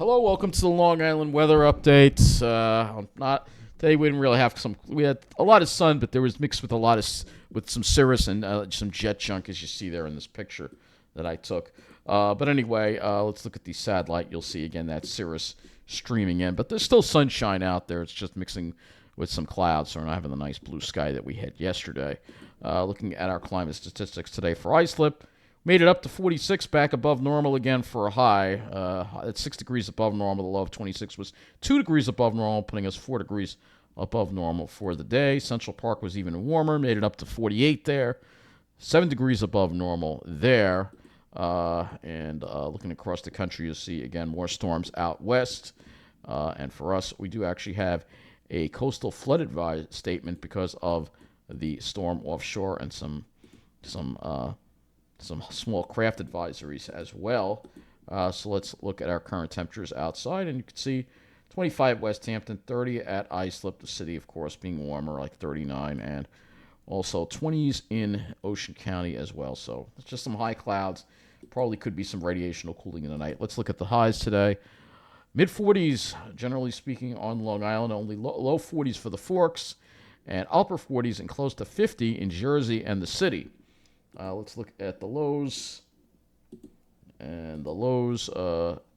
Hello, welcome to the Long Island weather update. Not today. We didn't really have some. We had a lot of sun, but there was mixed with with some cirrus and some jet chunk, as you see there in this picture that I took. But anyway, let's look at the satellite. You'll see again that cirrus streaming in, but there's still sunshine out there. It's just mixing with some clouds, so we're not having the nice blue sky that we had yesterday. Looking at our climate statistics today for islip. Made it up to 46, back above normal again for a high. At 6 degrees above normal. The low of 26 was 2 degrees above normal, putting us 4 degrees above normal for the day. Central Park was even warmer, made it up to 48 there. 7 degrees above normal there. And looking across the country, you'll see, again, more storms out west. And for us, we do actually have a coastal flood advisory statement because of the storm offshore and some small craft advisories as well. So let's look at our current temperatures outside, and you can see 25 West Hampton, 30 at Islip, the city, of course, being warmer, like 39, and also 20s in Ocean County as well. So it's just some high clouds. Probably could be some radiational cooling in the night. Let's look at the highs today. Mid-40s, generally speaking, on Long Island, only low 40s for the Forks, and upper 40s and close to 50 in Jersey and the city. Let's look at the lows. And the lows,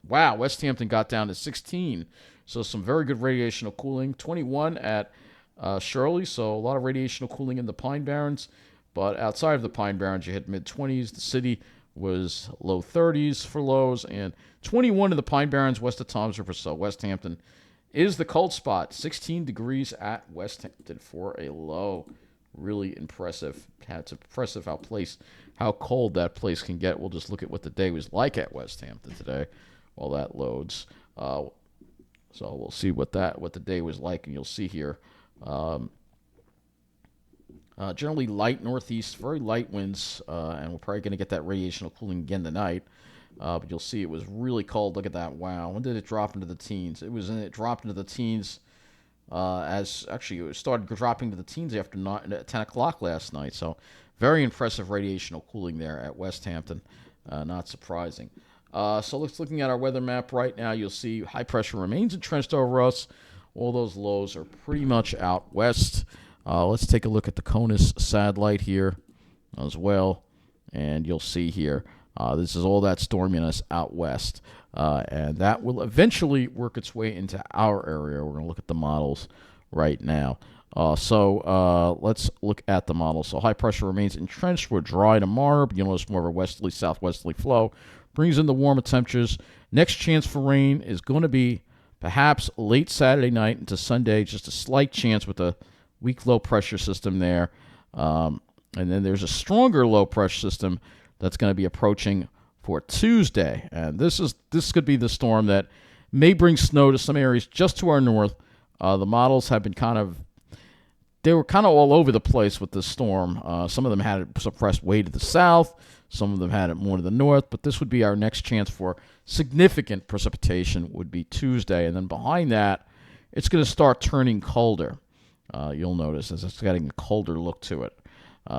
wow, West Hampton got down to 16. So some very good radiational cooling. 21 at Shirley, so a lot of radiational cooling in the Pine Barrens. But outside of the Pine Barrens, you hit mid-20s. The city was low 30s for lows. And 21 in the Pine Barrens west of Toms River. So West Hampton is the cold spot. 16 degrees at West Hampton for a low. Really impressive. It's impressive how cold that place can get. We'll just look at what the day was like at West Hampton today while that loads. So we'll see what the day was like, and you'll see here. Generally light northeast, very light winds, and we're probably going to get that radiational cooling again tonight. But you'll see it was really cold. Look at that. Wow. When did it drop into the teens? It dropped into the teens. As actually it started dropping to the teens after 10 o'clock last night. So very impressive radiational cooling there at West Hampton. Not surprising. So looking at our weather map right now, you'll see high pressure remains entrenched over us. All those lows are pretty much out west. Let's take a look at the CONUS satellite here as well. And you'll see here, this is all that storminess out west. And that will eventually work its way into our area. We're going to look at the models right now. So let's look at the models. So high pressure remains entrenched. We're dry tomorrow, but you'll notice more of a westerly, southwesterly flow. Brings in the warmer temperatures. Next chance for rain is going to be perhaps late Saturday night into Sunday. Just a slight chance with a weak low pressure system there. And then there's a stronger low pressure system that's going to be approaching for Tuesday, and this could be the storm that may bring snow to some areas just to our north. The models have been they were kind of all over the place with this storm. Some of them had it suppressed way to the south, some of them had it more to the north, but this would be our next chance for significant precipitation would be Tuesday, and then behind that, it's going to start turning colder. You'll notice as it's getting a colder look to it.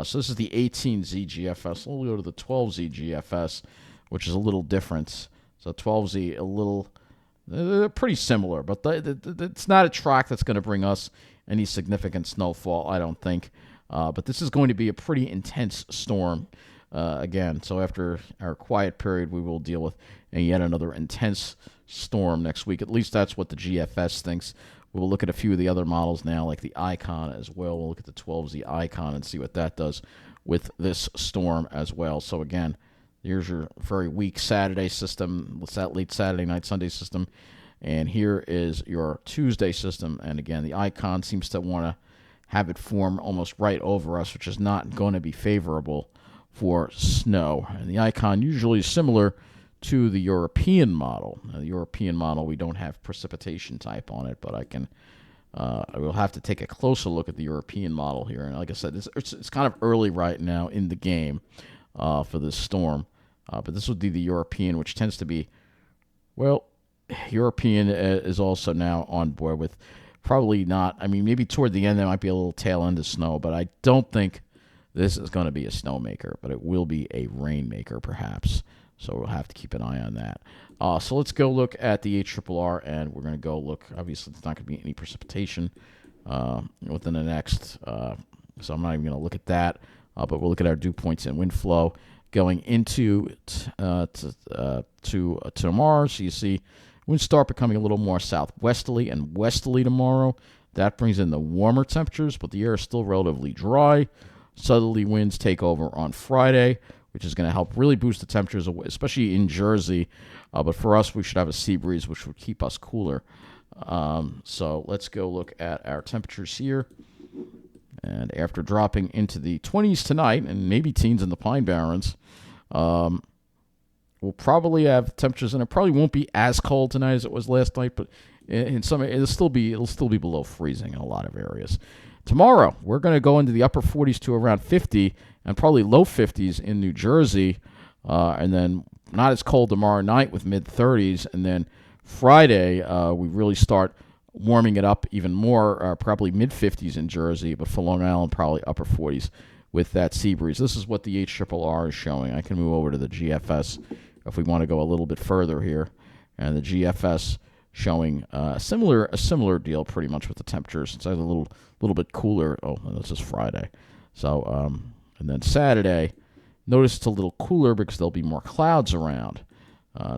So this is the 18 ZGFS. We'll go to the 12 ZGFS, which is a little different. So 12Z, a little, pretty similar, but it's not a track that's going to bring us any significant snowfall, I don't think. But this is going to be a pretty intense storm again. So after our quiet period, we will deal with yet another intense storm next week. At least that's what the GFS thinks. We'll look at a few of the other models now, like the Icon as well. We'll look at the 12Z Icon and see what that does with this storm as well. So again, here's your very weak Saturday system. What's that late Saturday night, Sunday system? And here is your Tuesday system. And again, the Icon seems to want to have it form almost right over us, which is not going to be favorable for snow. And the Icon usually is similar to the European model. Now, the European model, we don't have precipitation type on it, but I will have to take a closer look at the European model here. And like I said, it's kind of early right now in the game for this storm. But this would be the European, which tends to be, well, European is also now on board with probably not. I mean, maybe toward the end there might be a little tail end of snow, but I don't think this is going to be a snowmaker, but it will be a rainmaker perhaps. So we'll have to keep an eye on that. So let's go look at the HRRR, and we're going to go look. Obviously, there's not going to be any precipitation within the next. So I'm not even going to look at that. But we'll look at our dew points and wind flow going into tomorrow. So you see winds start becoming a little more southwesterly and westerly tomorrow. That brings in the warmer temperatures, but the air is still relatively dry. Southerly winds take over on Friday, which is going to help really boost the temperatures, especially in Jersey. But for us, we should have a sea breeze, which would keep us cooler. So let's go look at our temperatures here. And after dropping into the 20s tonight, and maybe teens in the Pine Barrens, we'll probably have temperatures, and it probably won't be as cold tonight as it was last night, but in some it'll still be below freezing in a lot of areas. Tomorrow, we're going to go into the upper 40s to around 50, and probably low 50s in New Jersey, and then not as cold tomorrow night with mid 30s, and then Friday we really start warming it up even more, probably mid 50s in Jersey, but for Long Island, probably upper 40s with that sea breeze. This is what the HRRR is showing. I can move over to the GFS if we want to go a little bit further here, and the GFS showing a similar deal pretty much with the temperatures. It's a little bit cooler. Oh, this is Friday. So and then Saturday, notice it's a little cooler because there'll be more clouds around.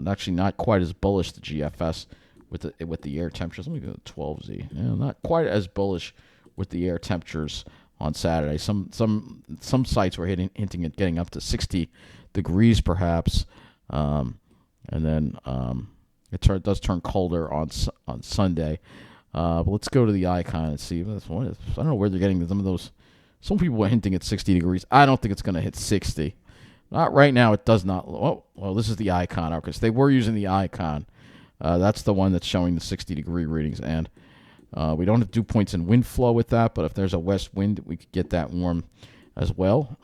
Actually, not quite as bullish the GFS with the air temperatures. Let me go to 12Z. Yeah, not quite as bullish with the air temperatures on Saturday. Some sites were hinting at getting up to 60 degrees perhaps, and then it does turn colder on Sunday. But let's go to the icon and see. I don't know where they're getting some of those. Some people were hinting at 60 degrees. I don't think it's going to hit 60. Not right now. It does not. Oh, well, this is the icon, because they were using the icon. That's the one that's showing the 60-degree readings. And we don't have dew points and wind flow with that, but if there's a west wind, we could get that warm as well.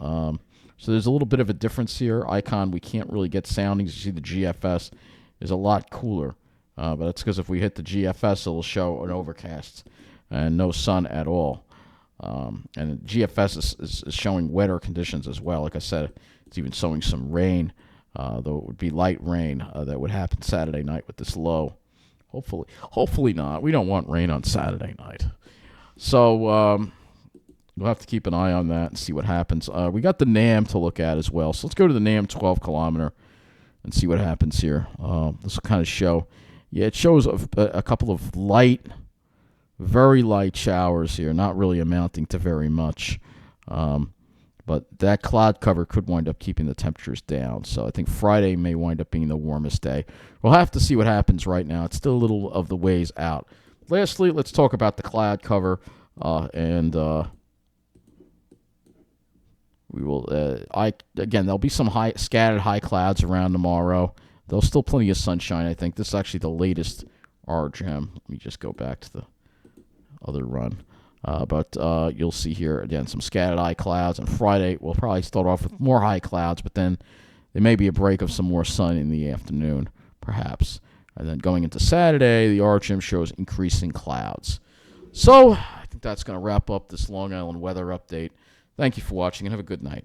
So there's a little bit of a difference here. Icon, we can't really get soundings. You see the GFS is a lot cooler. But that's because if we hit the GFS, it'll show an overcast and no sun at all. And GFS is showing wetter conditions as well. Like I said, it's even showing some rain, though it would be light rain that would happen Saturday night with this low. Hopefully not. We don't want rain on Saturday night. So we'll have to keep an eye on that and see what happens. We got the NAM to look at as well. So let's go to the NAM 12-kilometer and see what happens here. This will kind of show. Yeah, it shows a couple of very light showers here, not really amounting to very much. But that cloud cover could wind up keeping the temperatures down. So I think Friday may wind up being the warmest day. We'll have to see what happens right now. It's still a little of the ways out. Lastly, let's talk about the cloud cover. And we will. Again, there'll be some scattered high clouds around tomorrow. There's still plenty of sunshine, I think. This is actually the latest RGM. Let me just go back to the other run. But you'll see here, again, some scattered high clouds. And Friday, we'll probably start off with more high clouds, but then there may be a break of some more sun in the afternoon, perhaps. And then going into Saturday, the RGM shows increasing clouds. So I think that's going to wrap up this Long Island weather update. Thank you for watching, and have a good night.